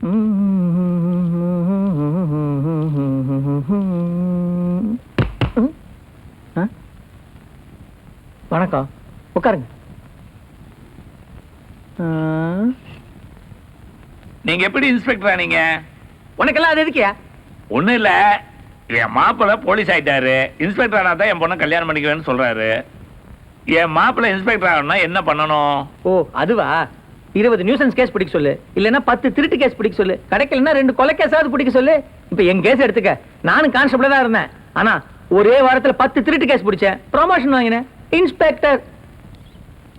வணக்கம், உட்காருங்க. நீங்க எப்படி இன்ஸ்பெக்டரா? நீங்க உனக்கெல்லாம் அது எதுக்கியா? ஒண்ணும் இல்ல, என் மாப்பிள்ள போலீஸ் ஆயிட்டாரு. இன்ஸ்பெக்டர் ஆனா தான் என் பொண்ணை கல்யாணம் பண்ணிக்குவேன்னு சொல்றாரு. என் மாப்பிள்ள இன்ஸ்பெக்டர் ஆகணும்னா என்ன பண்ணணும்? ஓ அதுவா? 20 நியூசன்ஸ் கேஸ் பிடிக்க சொல்லு, இல்லன்னா 10 திருட்டு கேஸ் பிடிக்க சொல்லு, கிடைக்கலன்னா 2 கொலை கேஸாவது பிடிக்க சொல்லு. இப்ப என் கேஸ் எடுத்துக்க, நானும் கான்ஸ்டபிளா தான் இருந்தேன். ஆனா ஒரே வாரத்துல 10 திருட்டு கேஸ் பிடிச்சேன், ப்ரமோஷன் வாங்கினேன், இன்ஸ்பெக்டர்.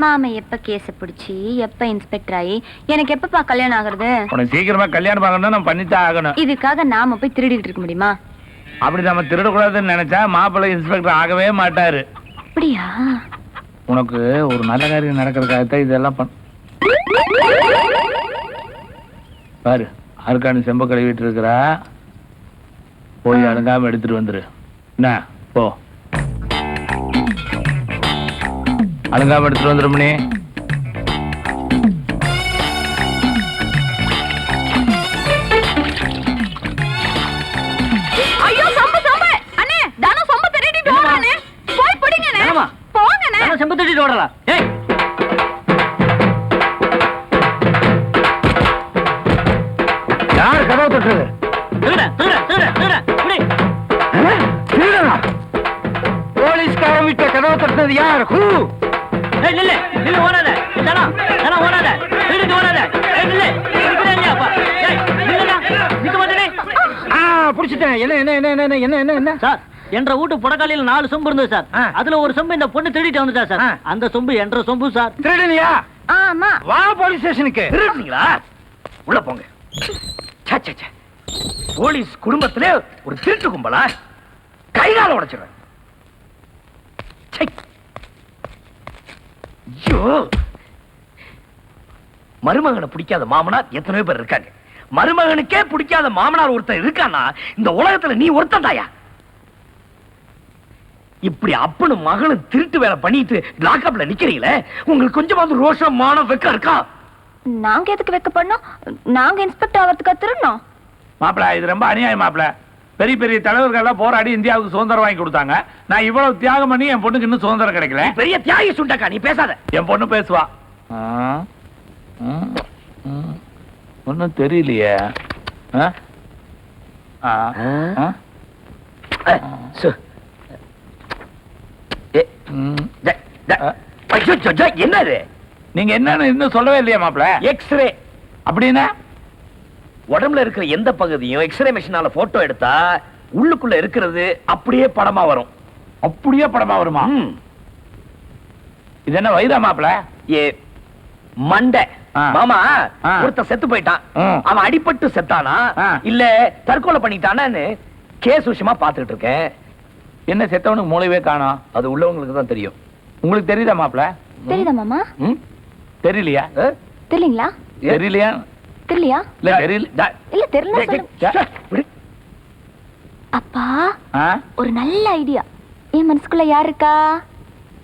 மாமா எப்ப கேஸ் பிடிச்சி எப்ப இன்ஸ்பெக்டர் ஆகி எனக்கு எப்பப்பா கல்யாணம் ஆகுறது? உனக்கு சீக்கிரமா கல்யாணம் ஆகணும்னா நம்ம பண்ணித்தான் ஆகணும். இதுக்காக நாம போய் திருடிட்டு இருக்க முடியுமா? அப்படி நம்ம திருடக்கூடாதுன்னு நினைச்சா மாப்பிள்ளை இன்ஸ்பெக்டர் ஆகவே மாட்டாரு. அப்படியா? உனக்கு ஒரு நல்ல காரியம் நடக்கிறதுக்காகத்தான் இதெல்லாம் பாரு. அருக்காணி செம்ப கழுவிட்டு இருக்கிறா, போய் அழுங்காம எடுத்துட்டு வந்துரு. என்ன போ, அழுங்காம எடுத்துட்டு வந்துருமணி. ஐயோ சம்பு சம்பு அண்ணே, தான சம்பு திருடிட்டு ஓடுறானே, போய் பிடிங்கனே. போங்கனே, நான் செம்பு திருடிட்டு ஓடலாம். ஏய் யார் கதவு தட்டுறது? போலீஸ்காரன் வீட்டை கதவு தட்டுறது யார்? என்ற வீட்டு புடக்காலையில் 4 சொம்பு இருந்தது சார். அதுல ஒரு சொம்பு இந்த பொண்ணு திருடிட்டு வந்துட்டா சார். அந்த சொம்பு என்ற சொம்பு சார். திருடனியா? ஆமா. வா போலீஸ் ஸ்டேஷனுக்கு. திருடுனீங்களா? உள்ள போங்க. போலீஸ் குடும்பத்திலே ஒரு திருட்டு கும்பலா? கைகால உடைச்சிடுறேன். மருமகனை பிடிக்காத மாமனார் எத்தனையோ பேர் இருக்காங்க. மருமகனுக்கே பிடிக்காத மாமனார் ஒருத்தர் இருக்கானா இந்த உலகத்துல நீ ஒருத்தன் தாயா? இப்படி அப்பனும் மகனும் திருட்டு வேலை பண்ணிட்டு லாக்அப்ல நிக்கிறீங்களே, உங்களுக்கு கொஞ்சமாவது ரோஷம் மானம் வெக்கம் இருக்கா? நாங்க எதுக்கு வெக்க பண்ணோம்? நாங்க இன்ஸ்பெக்டர் ஆகிறதுக்கு திருடணும். மாப்பிள, இது ரொம்ப அநியாயம் மாப்பிள. பெரிய பெரிய தலைவர்கள் எல்லாம் போராடி இந்தியாவுக்கு சுதந்திரம் வாங்கி கொடுத்தாங்க. நான் இவ்வளவு தியாகம் பண்ணி என் பொண்ணுக்கு இன்னும் சுதந்திரம் கிடைக்கல. பெரிய தியாகி சுண்டக்கா, நீ பேசாத. என் பொண்ணு பேசுவா. ஒன்னும் தெரியலையே. என்னது? நீங்க என்னன்னு இன்னும் சொல்லவே இல்லையா மாப்பிள? எக்ஸ்ரே அப்படின்னா உடம்புல இருக்கிற எந்த பகுதியும் எக்ஸ்ரே மெஷினால போட்டோ எடுத்தா உள்ளுக்குள்ள இருக்கிறது அப்படியே படமா வரும். அப்படியே படமா வருமா? இது என்ன வயிறா மாப்பிள? ஏ மண்டை மாமா, ஒருத்தன் செத்து போயிட்டான். அவன் அடிபட்டு செத்தானா இல்ல தற்கொலை பண்ணிட்டானான்னு கேஸ் விஷயமா பாத்துக்கிட்டு இருக்கேன். என்ன செத்தவனுக்கு மூளையே காணோம்? அது உள்ளவங்களுக்கு தான் தெரியும். உங்களுக்கு தெரியுதா மாப்பிள? தெரியுதா மாமா? தெரியலையா? தெரியலீங்களா? தெரியலையா? தெரியலையா? இல்ல தெரியல. இல்ல தெரியல. அப்பா, ஒரு நல்ல ஐடியா. என் மனசுக்குள்ள யார் இருக்கா?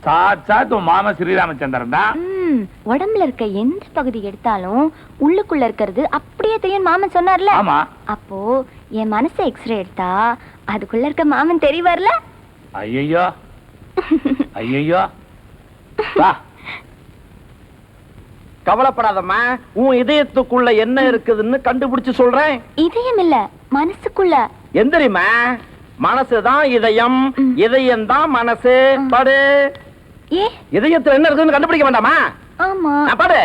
சாட்சாத் உன் மாமா ஸ்ரீராமச்சந்திரன் தான். உடம்புல இருக்க எந்த பகுதி எடுத்தாலும் உள்ளுக்குள்ள இருக்கிறது அப்படியே தெரியும் மாமன் சொன்னார்ல. ஆமா. அப்போ என் மனசை எக்ஸ்ரே எடுத்தா அதுக்குள்ள இருக்க மாமன் தெரியவார்ல. ஐயோ ஐயோ. வா. கவலைப்படாதம்மா, உன் இதயத்துக்குள்ள என்ன இருக்குதுன்னு கண்டுபிடிச்சு சொல்றேன். இதயம் இல்ல, மனசுக்குள்ள. எந்திரிமா, மனசுதான் இதயம், இதயம் தான் மனசு. பாடு. ஏ, இதயத்துல என்ன இருக்குன்னு கண்டுபிடிக்க வேண்டாமா? ஆமா. பாடு.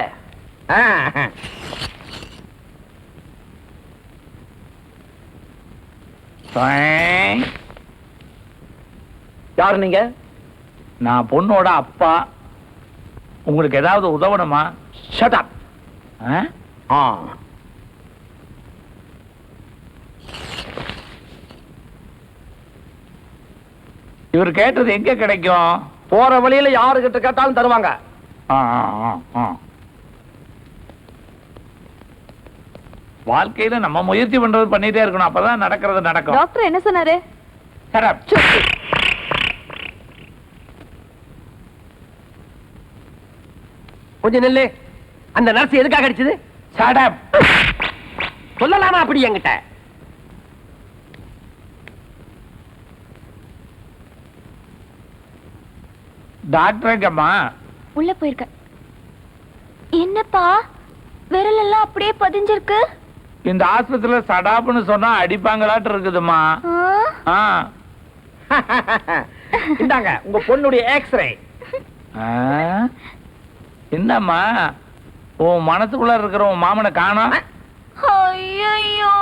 யாரு நீங்க? நான் பொண்ணோட அப்பா. உங்களுக்கு ஏதாவது உதவணுமா? Shut up. இவர் கேட்டது எங்க கிடைக்கும்? போற வழியில யாருகிட்ட கேட்டாலும் தருவாங்க. வாழ்க்கையில நம்ம முயற்சி பண்றது பண்ணிட்டே இருக்கணும், அப்பதான் நடக்கிறது நடக்கும். டாக்டர் என்ன சொன்னாரு? கொஞ்சம் நில்லு. அந்த நர்ஸ் எதுக்காக அடிச்சது? சொல்லலாமா அப்படி என்கிட்ட? டாக்டருங்கம்மா உள்ள போயிருக்க. என்னப்பா விரல் எல்லாம் அப்படியே பதிஞ்சிருக்கு? இந்த ஆஸ்பத்திரியில சடாப்புன்னு சொன்னா அடிப்பாங்களாட்டு இருக்குதுமா. ஆ? இந்தாங்க உங்க பொண்ணுடைய எக்ஸ்ரே. என்னம்மா உன் மனசுக்குள்ள இருக்கிற உன் மாமனை காணோம்? ஐயோ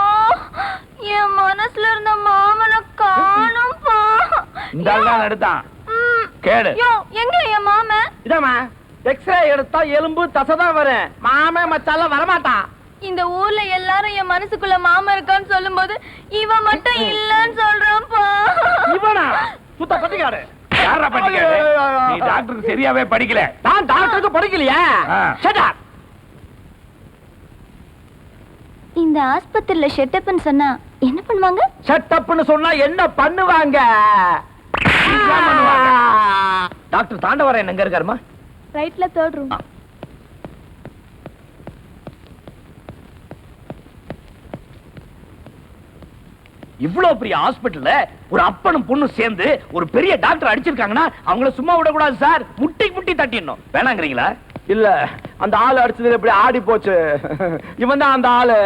என் மனசுல இருந்த மாமனை காணும்பா. இந்த ஆள் தான் எடுத்தான். கேளு. எங்க என் மாமன்? இதாமா எக்ஸ்ரே எடுத்தா எலும்பு தசைதான் வரும். மாமன் மச்சாலாம் வரமாட்டான். இந்த ஊர்ல எல்லாரும் என் மனசுக்குள்ள மாமன் இருக்கான்னு சொல்லும்போது இவன் மட்டும் இல்லன்னு சொல்றான்ப்பா. இவனா சுத்த பட்டிக்காரு. யாரா படிக்காது? நீ டாக்டருக்கு சரியாவே படிக்கல. நான் டாக்டருக்கு படிக்கலையா? Shut up. இந்த ஆஸ்பத்திரியில ஷெட்டப்னு சொன்னா என்ன பண்ணுவாங்க? ஷட் அப்னு சொன்னா என்ன பண்ணுவாங்க? டாக்டர் தாண்டவரன் எங்க இருக்காருமா? ரைட்ல தேர்ட் ரூம். இவ்வளவு பெரிய ஹாஸ்பிடல்ல ஒரு அப்பனும் பொண்ணும் சேர்ந்து ஒரு பெரிய டாக்டர் அடிச்சிருக்காங்கன்னா அவங்கள சும்மா விடக்கூடாது சார். முட்டி முட்டி தட்டிடணும். வேணாங்கிறீங்களா? இல்ல அந்த ஆளு அடிச்சது இப்படி ஆடி போச்சு. இவன் தான் அந்த ஆளு.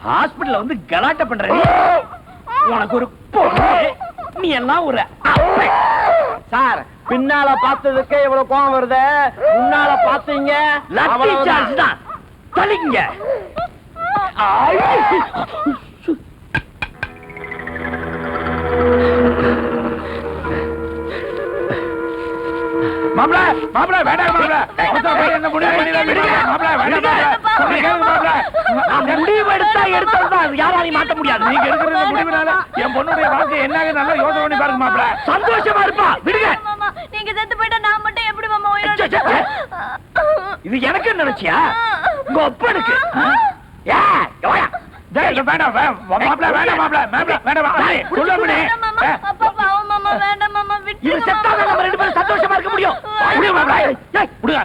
ஹாஸ்பிடல்ல வந்து கலாட்டா பண்ற உனக்கு ஒரு பொண்ணு, நீ எல்லாம் ஒரு அப்பன். சார் பின்னால பார்த்ததுக்கு இவ்வளவு கோவம் வருது. முன்னால பாத்தீங்க லத்தி சார்ஜ் தான். தலிங்க. மாப்ள மாப்ள வேண்டாம் மாப்ள. என்ன முடிவு பண்ணிடலாம் மாப்ள. வேண்டாம் மாப்ள. நான் முடிவு எடுத்தா எடுத்ததுதான். யாராலையும் மாத்த முடியாது. நீங்க எடுக்கிற முடிவுனால என் பொண்ணுடைய வாழ்க்கை என்னாக நல்லா யோசனை பண்ணி பாருங்க மாப்ள. சந்தோஷமா இருப்பா. விடுங்க. மாமா நீங்க செத்து போயிட்டா நான் மட்டும் எப்படி மாமா உயிரோட? இது எனக்கு நினைச்சியா? உங்க ஒப்பனுக்கு வேண்டாம் மாப்ள. வேண்டாம் மாப்ள. வேண்டாம் சொல்லுங்க. அப்பா பாவம் மாமா வேண்டாம் மாமா விட்டு. இது செத்தாத நம்ம ரெண்டு பேரும் சந்தோஷமா இருக்க முடியும். விடுங்க.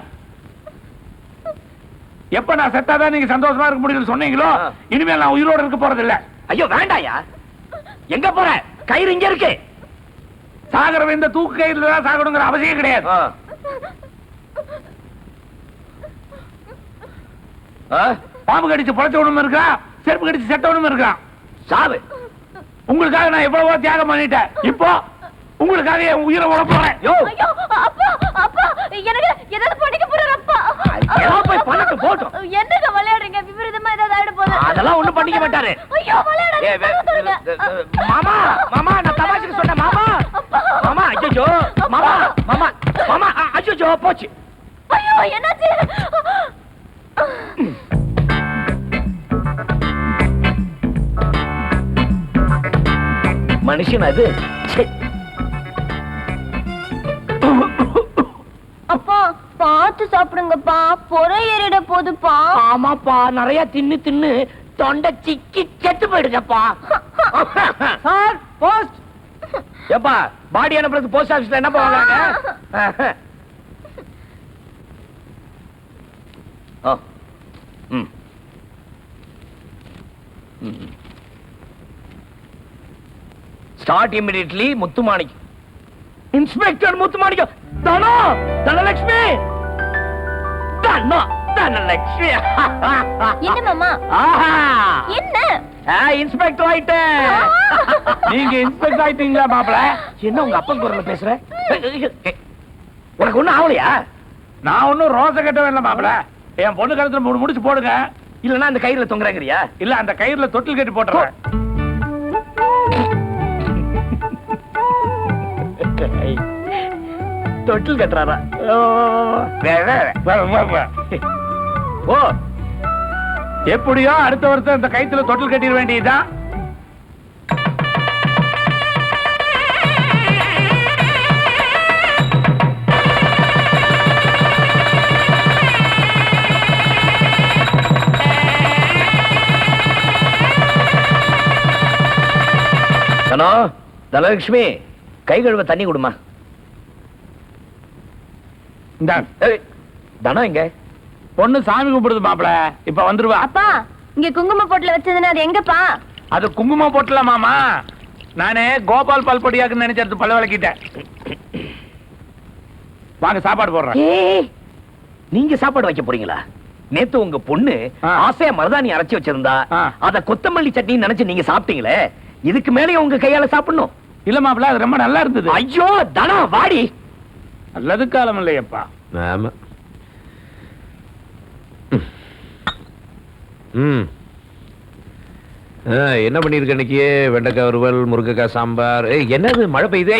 எப்ப நான் செத்தாதான் நீங்க சந்தோஷமா இருக்க முடியும்னு சொன்னீங்களோ இனிமேல் நான் உயிரோட இருக்க போறது இல்ல. ஐயோ வேண்டாயா. எங்க போற? கயிறு இங்க இருக்கு. சாகரவன் இந்த தூக்கு கயிறுல தான் சாகணுங்கிற அவசியம் கிடையாது. பாம்பு கடிச்சு பொழைச்சவனும் இருக்கான், செருப்பு கடிச்சு செத்தவனும் இருக்கான். சாவு. உங்களுக்காக நான் எவ்வளவோ தியாகம் பண்ணிட்டேன். இப்போ உங்களுக்காக என் உயிரை உழ போறேன். ஐயோ அப்பா அப்பா எனக்கு ஏதாவது படிக்க போறாரு அப்பா. ஏதோ போய் பணத்தை போட்டும். என்னங்க விளையாடுறீங்க? விபரீதமா ஏதாவது ஆயிட போகுது. அதெல்லாம் ஒண்ணும் பண்ணிக்க மாட்டாரு. ஐயோ விளையாடாதீங்க. மாமா மாமா நான் தமாஷுக்கு சொன்னேன் மாமா. மாமா ஐயோ மாமா மாமா மாமா ஐயோ போச்சு. ஐயோ என்னாச்சு? மனுஷன் அது. அப்பா பார்த்து சாப்பிடுங்கப்பா, பொறை ஏறிட போதுப்பா. ஆமாப்பா நிறைய தின்னு தின்னு தொண்டை சிக்கி செத்து போயிடுங்கப்பா. Sir post. ஏப்பா பாடி அனுப்புறது போஸ்ட் ஆபீஸ்ல என்ன பண்ணுவாங்க? Start immediately. Muthumanikkam. Inspector Muthumanikkam. தனோ தனலட்சுமி. தனோ தனலட்சுமி. என்ன மாமா? ஆஹா என்ன இன்ஸ்பெக்டர் ஆயிட்ட. நீங்க இன்ஸ்பெக்டர் ஆயிட்டீங்களா மாப்ள? என்ன உங்க அப்பன் குரல்ல பேசுற? உனக்கு ஒண்ணும் ஆவலையா? நான் ஒன்னும் ரோச கட்டவே இல்ல மாப்ள. என் பொண்ணு கழுத்துல 3 முடிச்சு போடுங்க. இல்லன்னா அந்த கயிறுல தொங்குறங்கறியா? இல்ல அந்த கயிறுல தொட்டில் கட்டி போட்டுறேன். தொட்டில் கட்டுறாரா? ஓ எப்படியோ அடுத்த வருஷம் இந்த கயித்துல தொட்டில் கட்டிட வேண்டியதுதான். தனோ தனலட்சுமி கை கழுவ தண்ணி கொடுமா. இந்த தனம் எங்க? பொண்ணு சாமி கும்பிடுது மாப்பிள, இப்ப வந்துருவா. அப்பா இங்க குங்கும போட்டுல வச்சதுன்னா அது எங்கப்பா? அது குங்குமம் போட்டல மாமா, நானே கோபால் பல்பொடியாக்குன்னு நினைச்சது பல்ல விளக்கிட்டேன். வாங்க சாப்பாடு போடுறேன். ஏய், நீங்க சாப்பாடு வைக்க போறீங்களா? நேத்து உங்க பொண்ணு ஆசையா மருதாணி அரைச்சு வச்சிருந்தா, அத கொத்தமல்லி சட்னி நினைச்சு நீங்க சாப்பிட்டீங்களே, இதுக்கு மேலே உங்க கையால சாப்பிடணும். இல்ல மாப்பிள, அது ரொம்ப நல்லா இருந்தது. ஐயோ தனா வாடி. நல்லது காலம் இல்லையப்பா. ஆமா. ம். என்ன பண்ணிருக்க இன்னைக்கு? வெண்டைக்காய் வறுவல், முருங்கைக்காய் சாம்பார். என்னது மழை பெய்யுதே?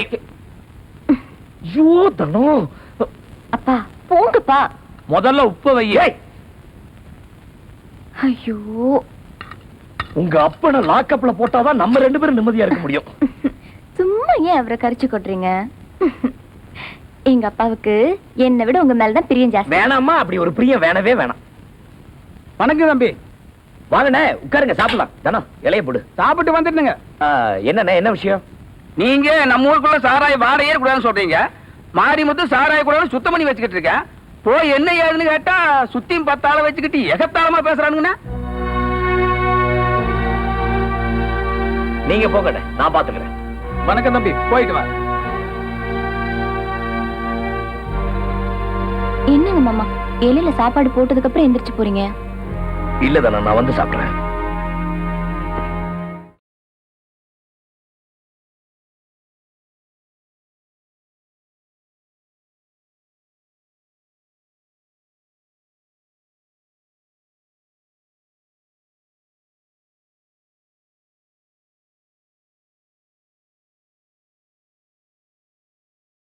ஐயோ தனோ. அப்பா போங்கப்பா. முதல்ல உப்பு வையே. ஐயோ, உங்க அப்பனை லாக்கப்ல போட்டாதான் நம்ம 2 பேரும் நிம்மதியா இருக்க முடியும். சும்மா ஏன் அவரை கரிச்சு கொட்டுறீங்க? எங்க அப்பாவுக்கு என்னை விட உங்க மேலதான் பிரியம் ஜாஸ்தி. வேணாமா, அப்படி ஒரு பிரியம் வேணவே வேணாம். வணக்கம் தம்பி. வாங்கண்ணே, உட்காருங்க, சாப்பிடலாம். தானோ இலைய போடு. சாப்பிட்டு வந்துட்டுங்க. என்னண்ணே, என்ன விஷயம்? நீங்க நம்ம ஊருக்குள்ள சாராய வாடையே கூடாதுன்னு சொல்றீங்க. மாறி முத்து சாராய கூடாது சுத்தம் பண்ணி வச்சுக்கிட்டு இருக்க. போய் என்ன ஏதுன்னு கேட்டா சுத்தியும் 10 ஆளை வச்சுக்கிட்டு எகத்தாளமா பேசுறானுங்கண்ணா. நீங்க போங்கண்ணே, நான் பாத்துக்கிறேன். வணக்கம் தம்பி, போயிட்டு வா. என்னங்க மாமா, இலையில சாப்பாடு போட்டதுக்கு அப்புறம் எந்திரிச்சு போறீங்க? இல்லதானே, நான் வந்து சாப்பிடுறேன்.